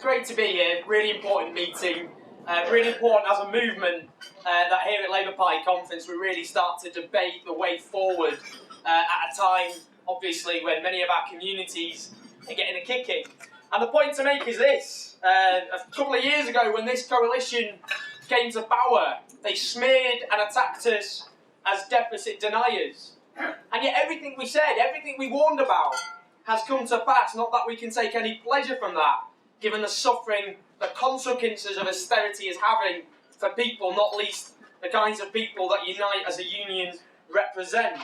Great to be here, really important meeting, really important as a movement that here at Labour Party Conference we really start to debate the way forward at a time, obviously, when many of our communities are getting a kicking. And the point to make is this, a couple of years ago when this coalition came to power, they smeared and attacked us as deficit deniers. And yet everything we said, everything we warned about has come to pass, not that we can take any pleasure from that, given the suffering, the consequences of austerity is having for people, not least the kinds of people that Unite as a union represent.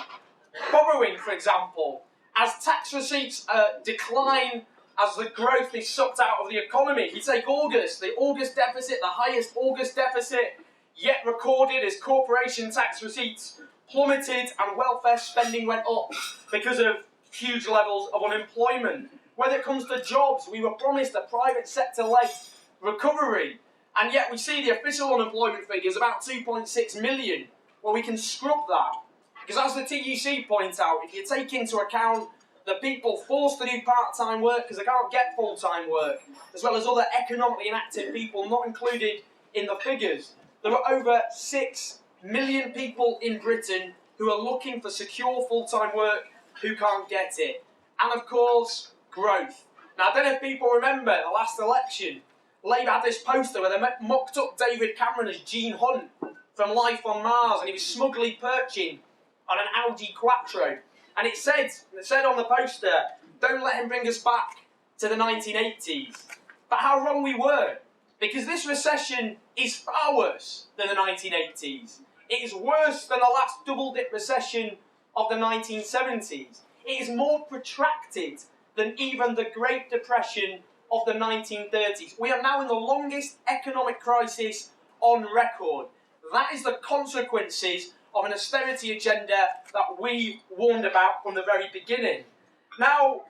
Borrowing, for example, as tax receipts decline, as the growth is sucked out of the economy. You take August, the August deficit, the highest August deficit yet recorded as corporation tax receipts plummeted and welfare spending went up because of huge levels of unemployment. When it comes to jobs, we were promised a private sector-led recovery, and yet we see the official unemployment figures about 2.6 million. Well, we can scrub that, because as the TUC point out, if you take into account the people forced to do part-time work because they can't get full-time work, as well as other economically inactive people not included in the figures, there are over 6 million people in Britain who are looking for secure full-time work who can't get it. And of course, growth. Now, I don't know if people remember the last election. Labour had this poster where they mocked up David Cameron as Gene Hunt from Life on Mars, and he was smugly perching on an Audi Quattro. And it said on the poster, don't let him bring us back to the 1980s. But how wrong we were, because this recession is far worse than the 1980s. It is worse than the last double-dip recession of the 1970s. It is more protracted than even the Great Depression of the 1930s. We are now in the longest economic crisis on record. That is the consequences of an austerity agenda that we warned about from the very beginning. Now,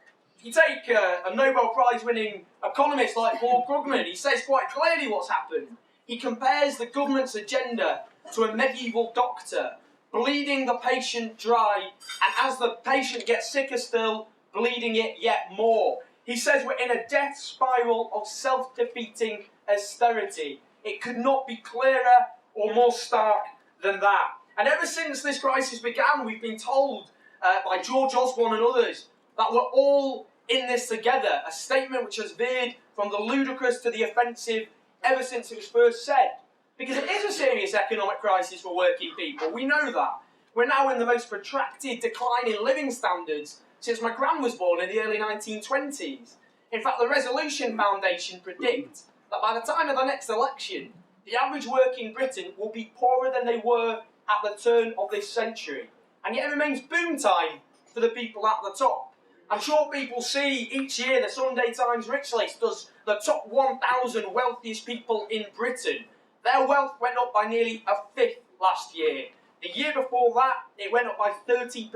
you take a Nobel Prize-winning economist like Paul Krugman, he says quite clearly what's happened. He compares the government's agenda to a medieval doctor, bleeding the patient dry, and as the patient gets sicker still, bleeding it yet more. He says we're in a death spiral of self-defeating austerity. It could not be clearer or more stark than that. And ever since this crisis began, we've been told by George Osborne and others that we're all in this together, a statement which has veered from the ludicrous to the offensive ever since it was first said. Because it is a serious economic crisis for working people, we know that. We're now in the most protracted decline in living standards since my gran was born in the early 1920s. In fact, the Resolution Foundation predicts that by the time of the next election, the average worker in Britain will be poorer than they were at the turn of this century. And yet it remains boom time for the people at the top. I'm sure people see each year the Sunday Times Rich List does the top 1,000 wealthiest people in Britain. Their wealth went up by nearly a fifth last year. The year before that, it went up by 30%.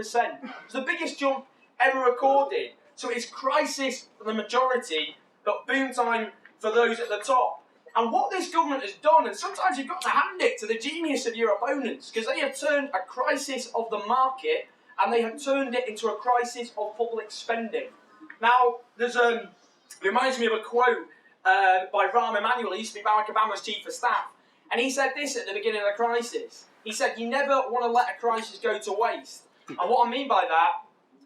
It's the biggest jump ever recorded. So it's crisis for the majority, but boom time for those at the top. And what this government has done, and sometimes you've got to hand it to the genius of your opponents, because they have turned a crisis of the market and they have turned it into a crisis of public spending. Now, there's reminds me of a quote by Rahm Emanuel. He used to be Barack Obama's chief of staff, and he said this at the beginning of the crisis. He said, you never want to let a crisis go to waste. And what I mean by that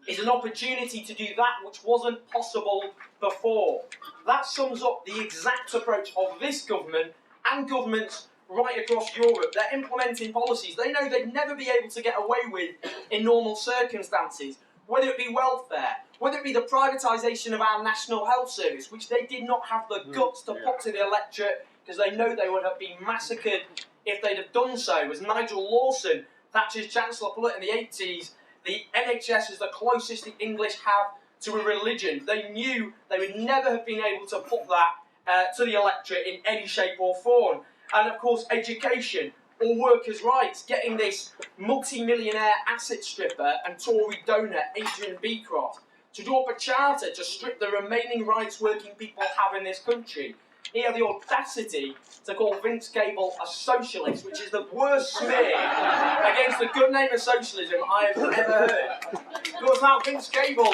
is an opportunity to do that which wasn't possible before. That sums up the exact approach of this government and governments right across Europe. They're implementing policies they know they'd never be able to get away with in normal circumstances, whether it be welfare, whether it be the privatisation of our National Health Service, which they did not have the guts to put to the electorate because they know they would have been massacred if they'd have done so. As Nigel Lawson, Thatcher's Chancellor, put it in the 80s, the NHS is the closest the English have to a religion. They knew they would never have been able to put that to the electorate in any shape or form. And of course, education, or workers' rights, getting this multi-millionaire asset stripper and Tory donor Adrian Beecroft to draw up a charter to strip the remaining rights working people have in this country. He had the audacity to call Vince Cable a socialist, which is the worst smear against the good name of socialism I have ever heard. Of course, now Vince Cable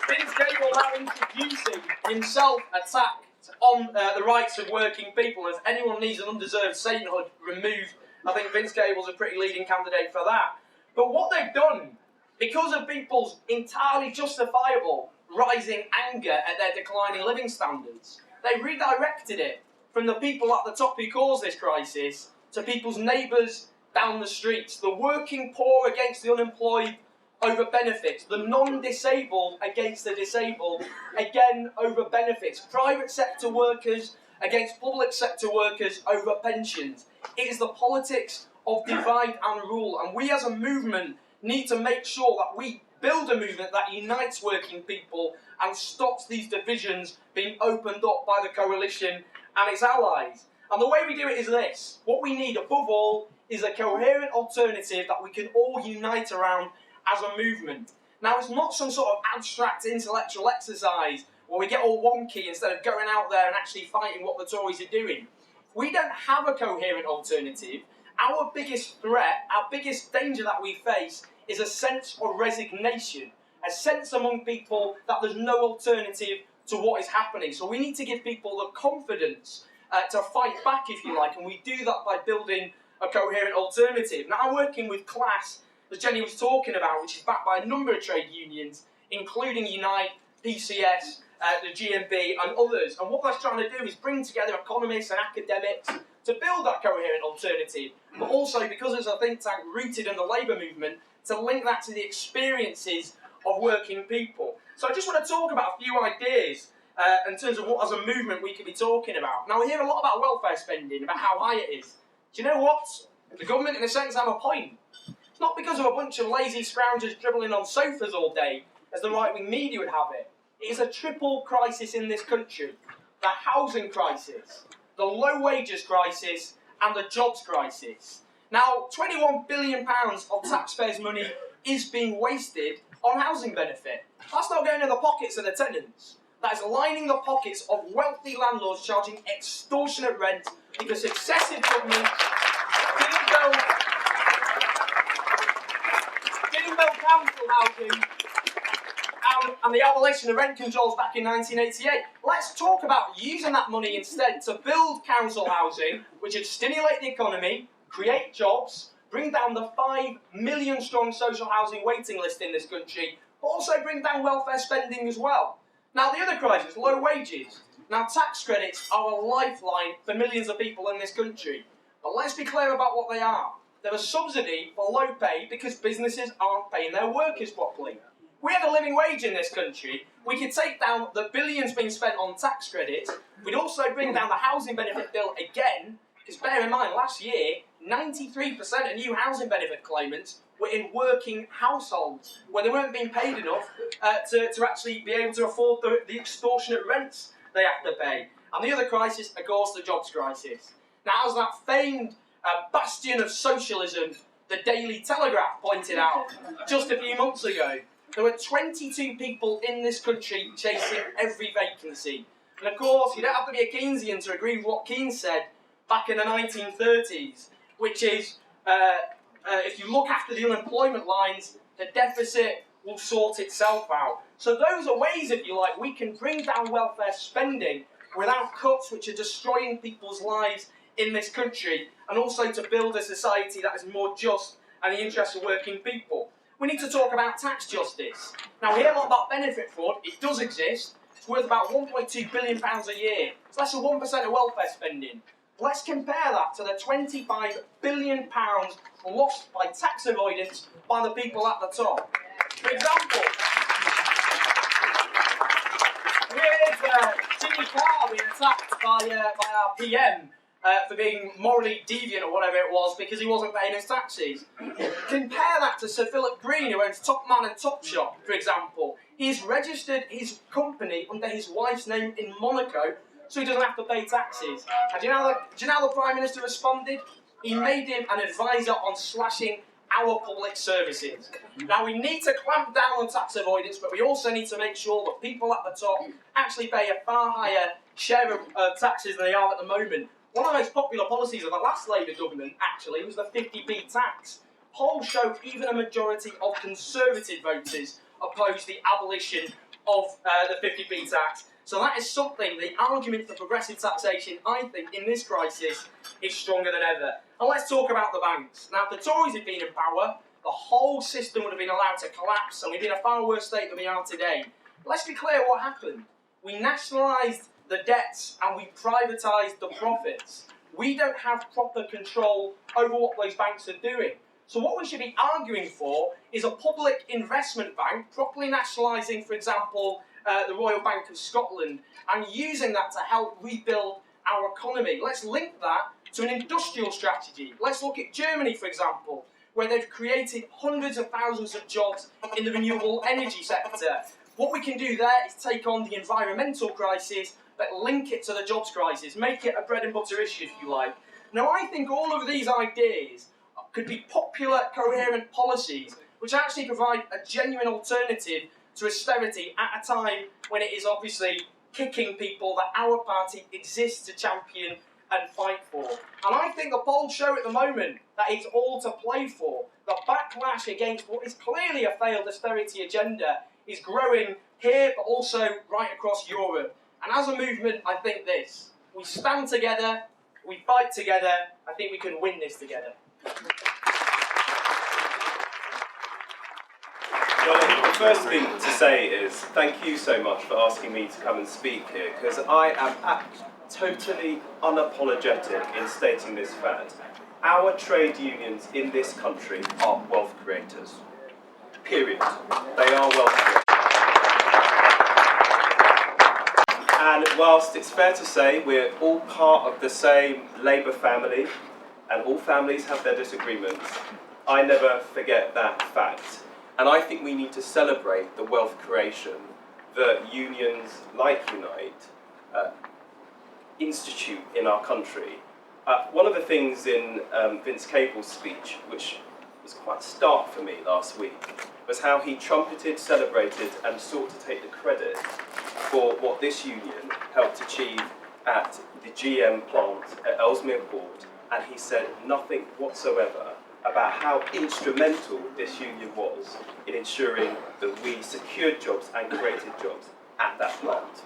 Vince Cable now introducing himself attack on the rights of working people. If anyone needs an undeserved sainthood removed, I think Vince Cable's a pretty leading candidate for that. But what they've done, because of people's entirely justifiable rising anger at their declining living standards, they redirected it from the people at the top who caused this crisis to people's neighbours down the streets. The working poor against the unemployed over benefits. The non-disabled against the disabled, again over benefits. Private sector workers against public sector workers over pensions. It is the politics of divide and rule, and we as a movement need to make sure that we build a movement that unites working people and stops these divisions being opened up by the coalition and its allies. And the way we do it is this. What we need above all is a coherent alternative that we can all unite around as a movement. Now, it's not some sort of abstract intellectual exercise where we get all wonky instead of going out there and actually fighting what the Tories are doing. We don't have a coherent alternative. Our biggest threat, our biggest danger that we face is a sense of resignation, a sense among people that there's no alternative to what is happening. So we need to give people the confidence to fight back, if you like, and we do that by building a coherent alternative. Now, I'm working with Class, as Jenny was talking about, which is backed by a number of trade unions, including Unite, PCS, the GMB and others. And what that's trying to do is bring together economists and academics to build that coherent alternative, but also, because there's a think tank rooted in the labour movement, to link that to the experiences of working people. So I just want to talk about a few ideas in terms of what as a movement we could be talking about. Now, we hear a lot about welfare spending, about how high it is. Do you know what? The government, in a sense, have a point. It's not because of a bunch of lazy scroungers dribbling on sofas all day, as the right-wing media would have it. It is a triple crisis in this country. The housing crisis, the low wages crisis, and the jobs crisis. Now, £21 billion of taxpayers' money is being wasted on housing benefit. That's not going in the pockets of the tenants. That is lining the pockets of wealthy landlords charging extortionate rent because successive governments didn't build council housing and the abolition of rent controls back in 1988. Let's talk about using that money instead to build council housing, which would stimulate the economy, create jobs, bring down the 5 million strong social housing waiting list in this country, but also bring down welfare spending as well. Now, the other crisis, low wages. Now, tax credits are a lifeline for millions of people in this country. But let's be clear about what they are. They're a subsidy for low pay because businesses aren't paying their workers properly. If we had a living wage in this country, we could take down the billions being spent on tax credits. We'd also bring down the housing benefit bill again, because bear in mind, last year, 93% of new housing benefit claimants were in working households where they weren't being paid enough to actually be able to afford the extortionate rents they have to pay. And the other crisis, of course, the jobs crisis. Now, as that famed bastion of socialism, the Daily Telegraph, pointed out just a few months ago, there were 22 people in this country chasing every vacancy. And of course, you don't have to be a Keynesian to agree with what Keynes said back in the 1930s, which is, if you look after the unemployment lines, the deficit will sort itself out. So those are ways, if you like, we can bring down welfare spending without cuts which are destroying people's lives in this country, and also to build a society that is more just and in the interests of working people. We need to talk about tax justice. Now, we hear a lot about benefit fraud. It does exist. It's worth about £1.2 billion a year. It's less than 1% of welfare spending. Let's compare that to the £25 billion lost by tax avoidance by the people at the top. For example, we heard Jimmy Carr being attacked by our PM for being morally deviant or whatever it was because he wasn't paying his taxes. Compare that to Sir Philip Green, who owns Top Man and Topshop, for example. He's registered his company under his wife's name in Monaco, so he doesn't have to pay taxes. And do you know how the Prime Minister responded? He made him an advisor on slashing our public services. Now, we need to clamp down on tax avoidance, but we also need to make sure that people at the top actually pay a far higher share of taxes than they are at the moment. One of the most popular policies of the last Labour government, actually, was the 50p tax. Polls show even a majority of Conservative voters oppose the abolition of the 50p tax. So that is something, the argument for progressive taxation, I think, in this crisis, is stronger than ever. And let's talk about the banks. Now, if the Tories had been in power, the whole system would have been allowed to collapse, and we'd be in a far worse state than we are today. But let's be clear what happened. We nationalised the debts and we privatised the profits. We don't have proper control over what those banks are doing. So what we should be arguing for is a public investment bank, properly nationalising, for example, the Royal Bank of Scotland, and using that to help rebuild our economy. Let's link that to an industrial strategy. Let's look at Germany, for example, where they've created hundreds of thousands of jobs in the renewable energy sector. What we can do there is take on the environmental crisis, but link it to the jobs crisis, make it a bread and butter issue, if you like. Now, I think all of these ideas could be popular, coherent policies which actually provide a genuine alternative to austerity at a time when it is obviously kicking people that our party exists to champion and fight for. And I think the polls show at the moment that it's all to play for. The backlash against what is clearly a failed austerity agenda is growing here, but also right across Europe. And as a movement, I think this: we stand together, we fight together, I think we can win this together. Well, the first thing to say is thank you so much for asking me to come and speak here, because I am totally unapologetic in stating this fact. Our trade unions in this country are wealth creators. Period. They are wealth creators. And whilst it's fair to say we're all part of the same Labour family, and all families have their disagreements, I never forget that fact. And I think we need to celebrate the wealth creation that unions like Unite institute in our country. One of the things in Vince Cable's speech, which was quite stark for me last week, was how he trumpeted, celebrated and sought to take the credit for what this union helped achieve at the GM plant at Ellesmere Port, and he said nothing whatsoever about how instrumental this union was in ensuring that we secured jobs and created jobs at that plant.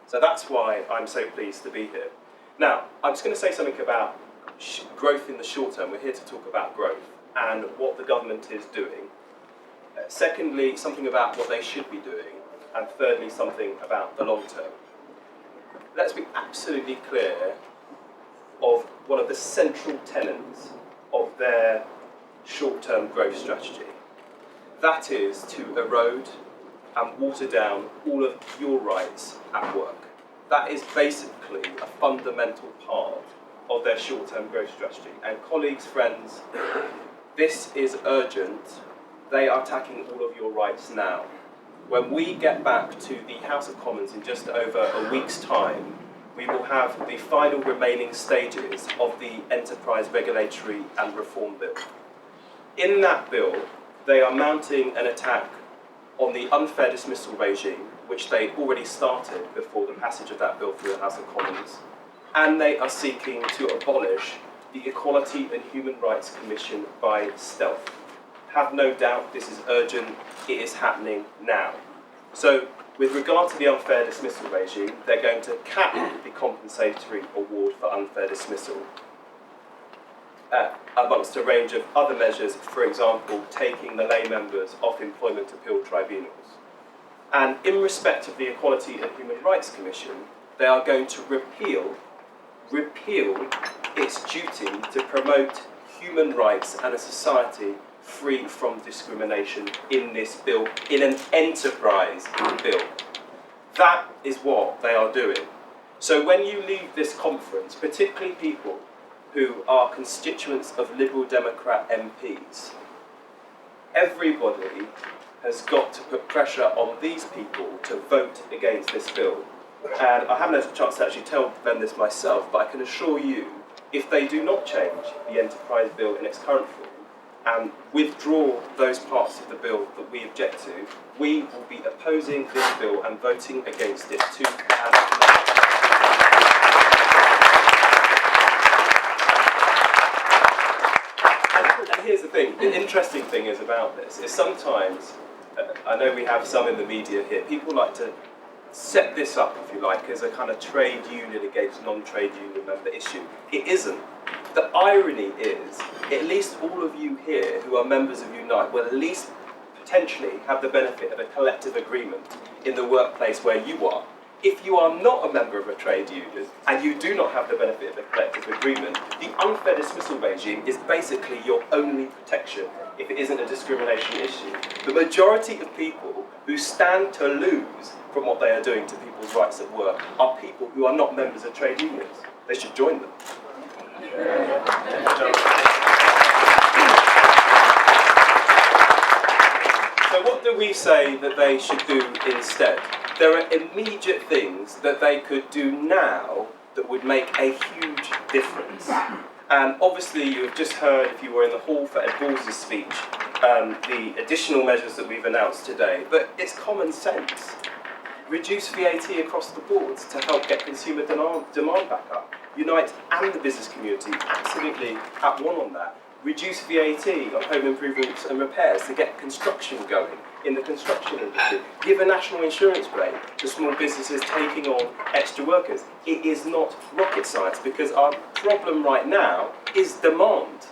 So that's why I'm so pleased to be here. Now, I'm just going to say something about growth in the short term. We're here to talk about growth and what the government is doing. Secondly, something about what they should be doing. And thirdly, something about the long term. Let's be absolutely clear of one of the central tenets of their short-term growth strategy. That is to erode and water down all of your rights at work. That is basically a fundamental part of their short-term growth strategy. And colleagues, friends, this is urgent. They are attacking all of your rights now. When we get back to the House of Commons in just over a week's time, we will have the final remaining stages of the Enterprise Regulatory and Reform Bill. In that bill, they are mounting an attack on the unfair dismissal regime, which they already started before the passage of that bill through the House of Commons, and they are seeking to abolish the Equality and Human Rights Commission by stealth. Have no doubt this is urgent, it is happening now. So, with regard to the unfair dismissal regime, they're going to cap the compensatory award for unfair dismissal, amongst a range of other measures, for example, taking the lay members off employment appeal tribunals. And in respect of the Equality and Human Rights Commission, they are going to repeal its duty to promote human rights and a society free from discrimination in this bill, in an enterprise bill. That is what they are doing. So when you leave this conference, particularly people who are constituents of Liberal Democrat MPs, everybody has got to put pressure on these people to vote against this bill. And I haven't had a chance to actually tell them this myself, but I can assure you, if they do not change the enterprise bill in its current form and withdraw those parts of the bill that we object to, we will be opposing this bill and voting against it tooth and nail. And here's the thing, the interesting thing is about this, is sometimes I know we have some in the media here, people like to set this up, if you like, as a kind of trade union against non-trade union member issue. It isn't. The irony is, at least all of you here who are members of Unite will at least potentially have the benefit of a collective agreement in the workplace where you are. If you are not a member of a trade union and you do not have the benefit of a collective agreement, the unfair dismissal regime is basically your only protection if it isn't a discrimination issue. The majority of people who stand to lose from what they are doing to people's rights at work are people who are not members of trade unions. They should join them. So what do we say that they should do instead? There are immediate things that they could do now that would make a huge difference. And obviously you have just heard, if you were in the hall for Ed Balls' speech, the additional measures that we've announced today, but it's common sense. Reduce VAT across the board to help get consumer demand back up. Unite and the business community absolutely at one on that. Reduce VAT on home improvements and repairs to get construction going in the construction industry. Give a national insurance break to small businesses taking on extra workers. It is not rocket science, because our problem right now is demand.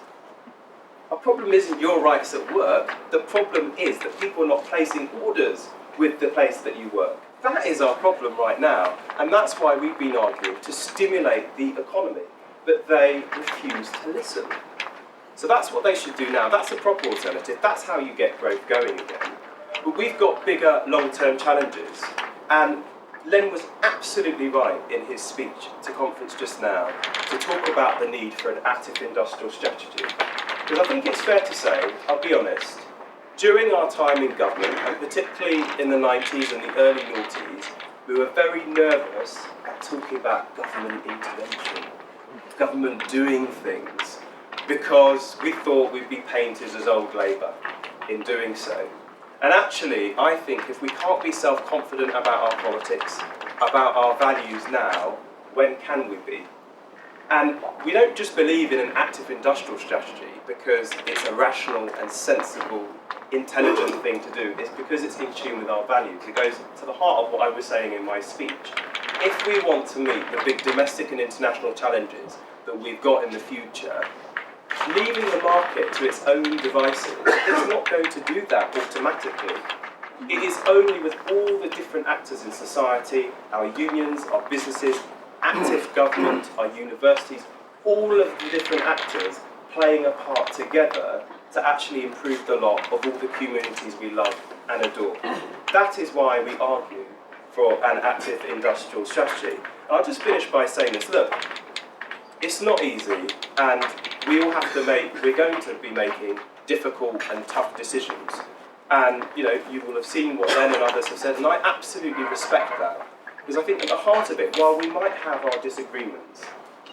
Our problem isn't your rights at work. The problem is that people are not placing orders with the place that you work. That is our problem right now, and that's why we've been arguing to stimulate the economy, but they refuse to listen. So that's what they should do now. That's a proper alternative. That's how you get growth going again. But we've got bigger long-term challenges, and Len was absolutely right in his speech to conference just now to talk about the need for an active industrial strategy. Because I think it's fair to say, I'll be honest, during our time in government, and particularly in the 90s and the early noughties, we were very nervous at talking about government intervention, government doing things, because we thought we'd be painted as old Labour in doing so. And actually, I think if we can't be self-confident about our politics, about our values now, when can we be? And we don't just believe in an active industrial strategy because it's a rational and sensible, intelligent thing to do. It's because it's in tune with our values. It goes to the heart of what I was saying in my speech. If we want to meet the big domestic and international challenges that we've got in the future, leaving the market to its own devices is not going to do that automatically. It is only with all the different actors in society, our unions, our businesses, active government, our universities, all of the different actors playing a part together to actually improve the lot of all the communities we love and adore. That is why we argue for an active industrial strategy. And I'll just finish by saying this, look, it's not easy, and we all have to we're going to be making difficult and tough decisions. And you will have seen what Len and others have said, and I absolutely respect that. Because I think at the heart of it, while we might have our disagreements,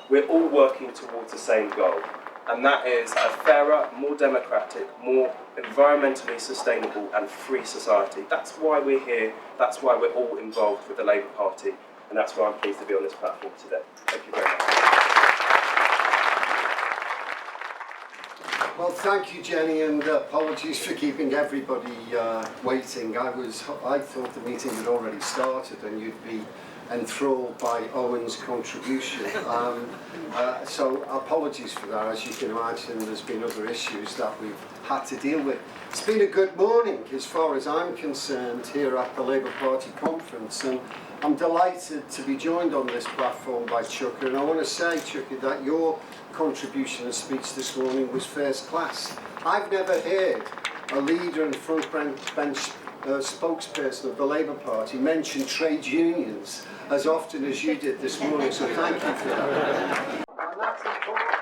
we're all working towards the same goal. And that is a fairer, more democratic, more environmentally sustainable and free society. That's why we're here, that's why we're all involved with the Labour Party, and that's why I'm pleased to be on this platform today. Thank you very much. Well, thank you, Jenny, and apologies for keeping everybody waiting. I thought the meeting had already started and you'd be enthralled by Owen's contribution. So apologies for that. As you can imagine, there's been other issues that we've had to deal with. It's been a good morning, as far as I'm concerned, here at the Labour Party conference, and I'm delighted to be joined on this platform by Chuka, and I want to say, Chuka, that your contribution and speech this morning was first class. I've never heard a leader and front bench spokesperson of the Labour Party mention trade unions as often as you did this morning, so thank you for that. And that's important.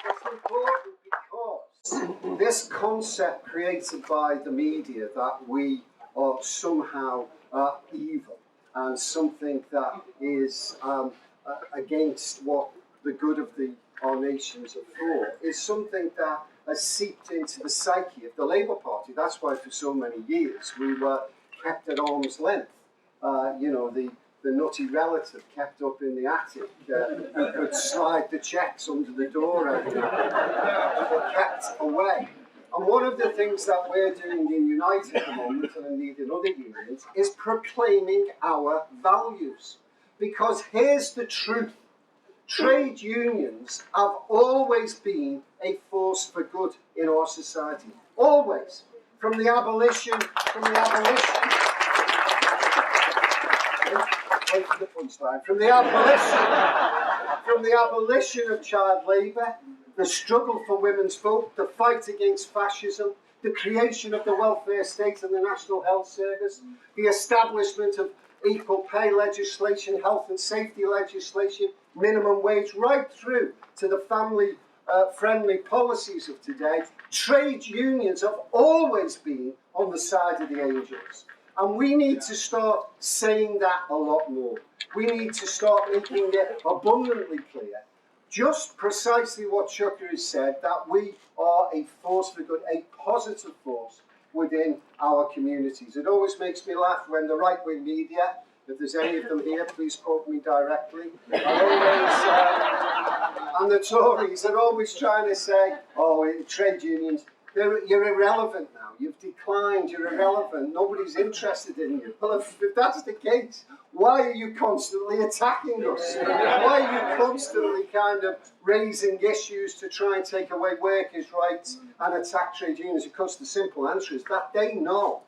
It's important because this concept created by the media that we are somehow evil and something that is against what the good of our nations are for is something that has seeped into the psyche of the Labour Party. That's why for so many years we were kept at arm's length. The the nutty relative kept up in the attic who could slide the checks under the door every night, were kept away. And one of the things that we're doing in Unite at the moment, and indeed in other unions, is proclaiming our values. Because here's the truth. Trade unions have always been a force for good in our society. Always. From the abolition, wait for the punchline. From the abolition of child labour, the struggle for women's vote, the fight against fascism, the creation of the welfare state and the National Health Service, the establishment of equal pay legislation, health and safety legislation, minimum wage, right through to the family-friendly policies of today, trade unions have always been on the side of the angels. And we need to start saying that a lot more. We need to start making it abundantly clear, just precisely what Chuka has said, that we are a force for good, a positive force within our communities. It always makes me laugh when the right-wing media, if there's any of them here, please quote me directly, and the Tories are always trying to say, oh, trade unions, you're irrelevant now, you've declined, you're irrelevant, nobody's interested in you. Well, if that's the case, why are you constantly attacking us? Why are you constantly kind of raising issues to try and take away workers' rights and attack trade unions? Of course, the simple answer is that they know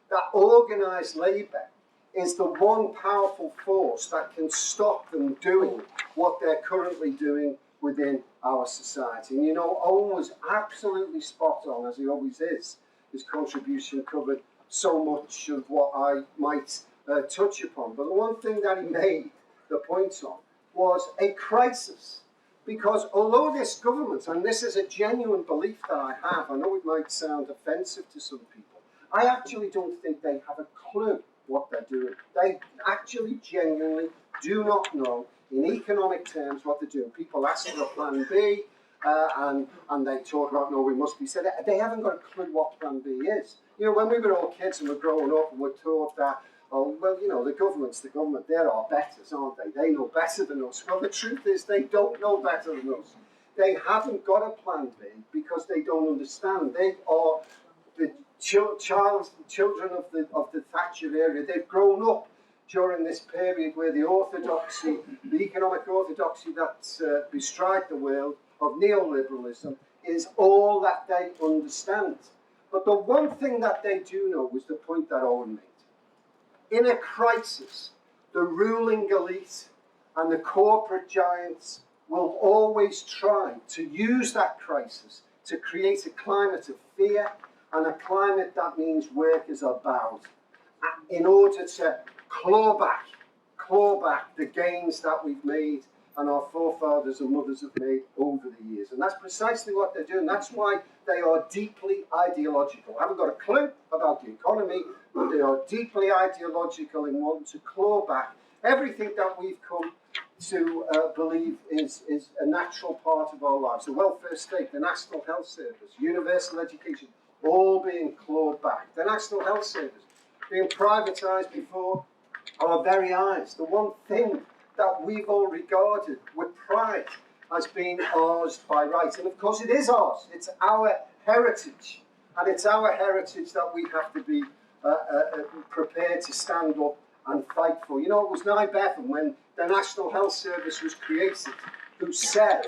that organised labour is the one powerful force that can stop them doing what they're currently doing within our society. And you know, Owen was absolutely spot on, as he always is. His contribution covered so much of what I might touch upon. But the one thing that he made the point on was a crisis. Because although this government, and this is a genuine belief that I have, I know it might sound offensive to some people, I actually don't think they have a clue what they're doing. They actually genuinely do not know in economic terms what they're doing. People ask for a plan B, and they talk about, no, we must be said. They haven't got a clue what plan B is. You know, when we were all kids and were growing up and were taught that, oh, well, you know, the government, they're our betters, aren't they? They know better than us. Well, the truth is they don't know better than us. They haven't got a plan B because they don't understand. They are the children of the Thatcher era. They've grown up during this period where the orthodoxy, the economic orthodoxy that's bestride the world of neoliberalism is all that they understand. But the one thing that they do know was the point that Owen made. In a crisis, the ruling elite and the corporate giants will always try to use that crisis to create a climate of fear and a climate that means workers are bowed in order to claw back the gains that we've made and our forefathers and mothers have made over the years. And that's precisely what they're doing. That's why they are deeply ideological. I haven't got a clue about the economy, but they are deeply ideological in wanting to claw back everything that we've come to believe is a natural part of our lives. The welfare state, the National Health Service, universal education, all being clawed back. The National Health Service being privatised before our very eyes. The one thing that we've all regarded with pride as being ours by right. And of course it is ours. It's our heritage. And it's our heritage that we have to be prepared to stand up and fight for. You know, it was Nye Betham when the National Health Service was created who said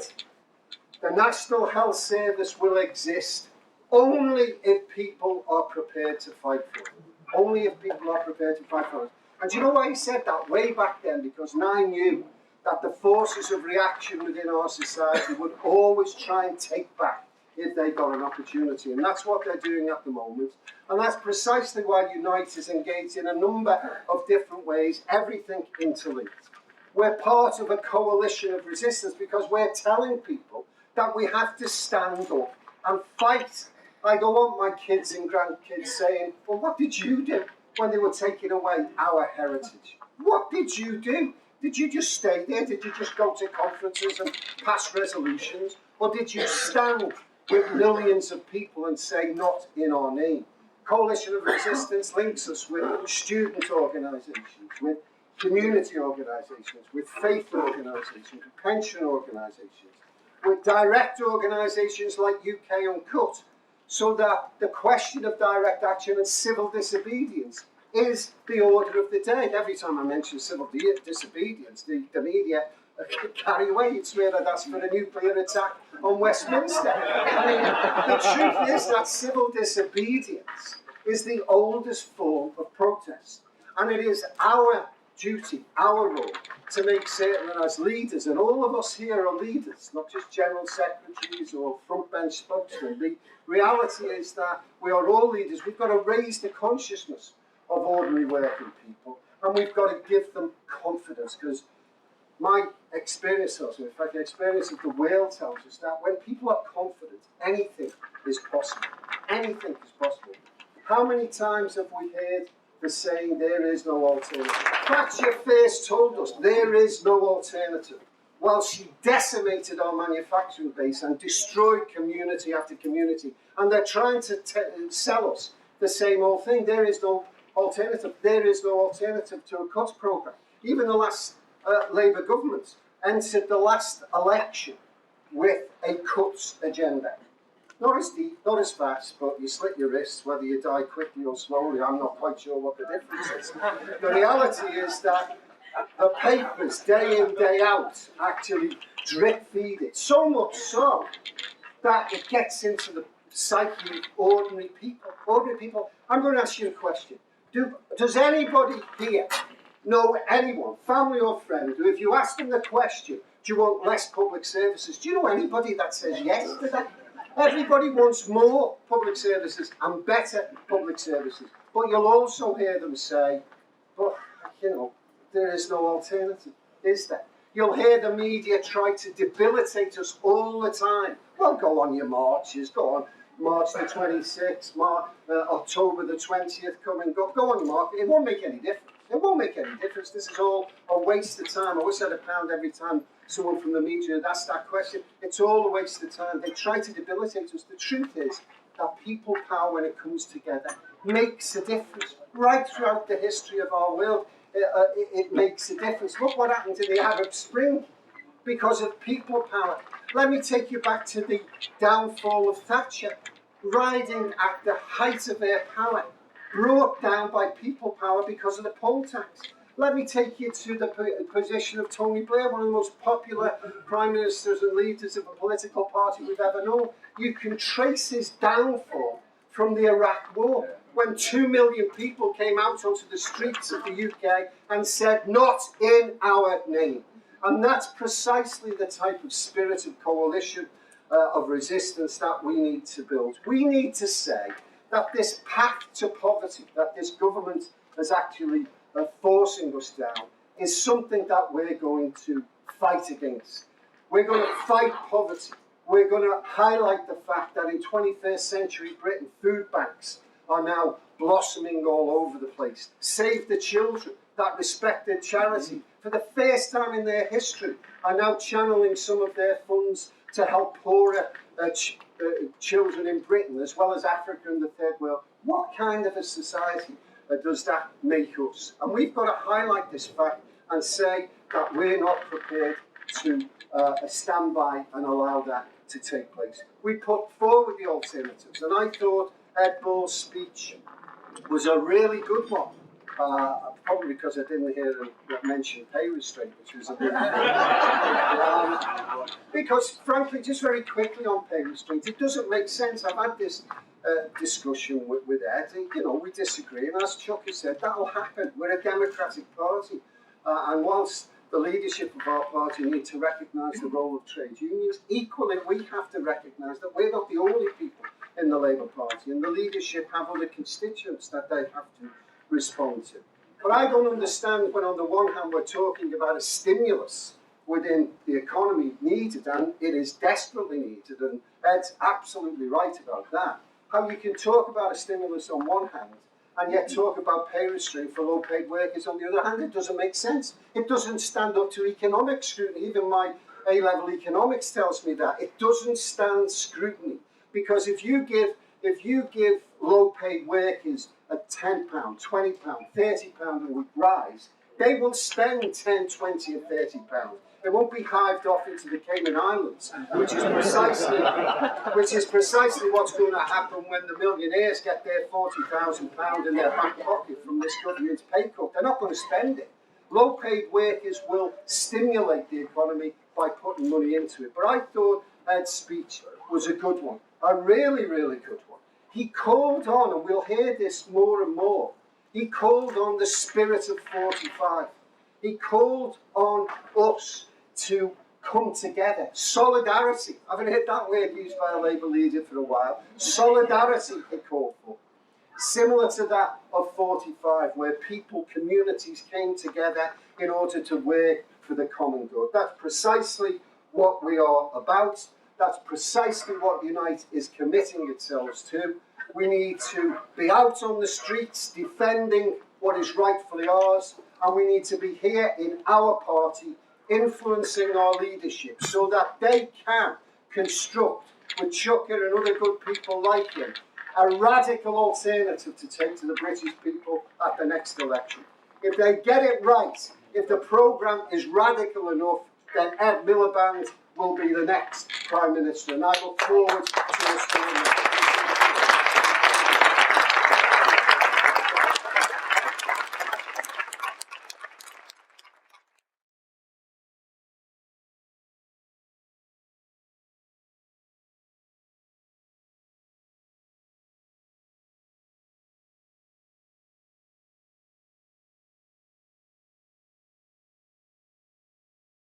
the National Health Service will exist only if people are prepared to fight for it. Only if people are prepared to fight for it. And do you know why he said that way back then? Because Nye knew that the forces of reaction within our society would always try and take back if they got an opportunity. And that's what they're doing at the moment. And that's precisely why Unite is engaged in a number of different ways, everything interlinked. We're part of a coalition of resistance because we're telling people that we have to stand up and fight. I don't want my kids and grandkids saying, well, what did you do when they were taking away our heritage? What did you do? Did you just stay there? Did you just go to conferences and pass resolutions? Or did you stand with millions of people and say, not in our name? Coalition of Resistance links us with student organisations, with community organisations, with faith organisations, with pension organisations, with direct organisations like UK Uncut, so that the question of direct action and civil disobedience is the order of the day. Every time I mention civil disobedience, the media carry away. It's where I'd ask for a nuclear attack on Westminster. I mean, the truth is that civil disobedience is the oldest form of protest. And it is our duty, our role, to make certain that as leaders, and all of us here are leaders, not just general secretaries or front bench spokesmen. The reality is that we are all leaders. We've got to raise the consciousness of ordinary working people, and we've got to give them confidence, because my experience tells me, in fact the experience of the world tells us, that when people are confident, anything is possible. Anything is possible. How many times have we heard the saying, there is no alternative? Thatcher first told us there is no alternative, while she decimated our manufacturing base and destroyed community after community. And they're trying to sell us the same old thing. There is no alternative. There is no alternative to a cuts programme. Even the last Labour government entered the last election with a cuts agenda. Not as deep, not as fast, but you slit your wrists, whether you die quickly or slowly, I'm not quite sure what the difference is. The reality is that the papers, day in, day out, actually drip feed it. So much so that it gets into the psyche of ordinary people. Ordinary people, I'm going to ask you a question. Does anybody here know anyone, family or friend, who if you ask them the question, do you want less public services, do you know anybody that says yes to that? Everybody wants more public services and better public services. But you'll also hear them say, but, you know, there is no alternative, is there? You'll hear the media try to debilitate us all the time. Well, go on your marches, go on. March the 26th, October the 20th, come and go on your march. It won't make any difference. It won't make any difference. This is all a waste of time. I wish I had £1 every time someone from the media had asked that question. It's all a waste of time. They try to debilitate us. The truth is that people power, when it comes together, makes a difference. Right throughout the history of our world, it makes a difference. Look what happened in the Arab Spring because of people power. Let me take you back to the downfall of Thatcher, riding at the height of their power, brought down by people power because of the poll tax. Let me take you to the position of Tony Blair, one of the most popular prime ministers and leaders of a political party we've ever known. You can trace his downfall from the Iraq War, when 2 million people came out onto the streets of the UK and said, not in our name. And that's precisely the type of spirit of coalition, of resistance that we need to build. We need to say that this path to poverty that this government is actually forcing us down is something that we're going to fight against. We're going to fight poverty. We're going to highlight the fact that in 21st century Britain, food banks are now blossoming all over the place. Save the Children, that respected charity, for the first time in their history, are now channeling some of their funds to help poorer children in Britain, as well as Africa and the Third World. What kind of a society does that make us? And we've got to highlight this fact and say that we're not prepared to stand by and allow that to take place. We put forward the alternatives, and I thought Ed Bull's speech was a really good one. Probably because I didn't hear him mention pay restraint, which was a bit because, frankly, just very quickly on pay restraint, it doesn't make sense. I've had this discussion with Ed. You know, we disagree, and as Chuka said, that'll happen. We're a democratic party, and whilst the leadership of our party need to recognise the role of trade unions, equally we have to recognise that we're not the only people in the Labour Party, and the leadership have other constituents that they have to respond to. But I don't understand when on the one hand we're talking about a stimulus within the economy needed, and it is desperately needed, and Ed's absolutely right about that, how you can talk about a stimulus on one hand and yet talk about pay restraint for low-paid workers on the other hand. It doesn't make sense. It doesn't stand up to economic scrutiny. Even my A-level economics tells me that. It doesn't stand scrutiny, because if you give low-paid workers a £10, £20, £30 a week rise, They will spend 10, 20 and 30 pounds. It won't be hived off into the Cayman Islands, which is precisely what's going to happen when the millionaires get their £40,000 in their back pocket from this government's pay cut. They're not going to spend it. Low-paid workers will stimulate the economy by putting money into it. But I thought Ed's speech was a good one, a really, really good one. He called on, and we'll hear this more and more, he called on the spirit of 45. He called on us to come together. Solidarity. I haven't heard that word used by a Labour leader for a while. Solidarity, he called for. Similar to that of 45, where people, communities came together in order to work for the common good. That's precisely what we are about. That's precisely what Unite is committing itself to. We need to be out on the streets defending what is rightfully ours, and we need to be here in our party influencing our leadership so that they can construct, with Chuka and other good people like him, a radical alternative to take to the British people at the next election. If they get it right, if the programme is radical enough, then Ed Miliband will be the next Prime Minister, and I look forward to us doing that.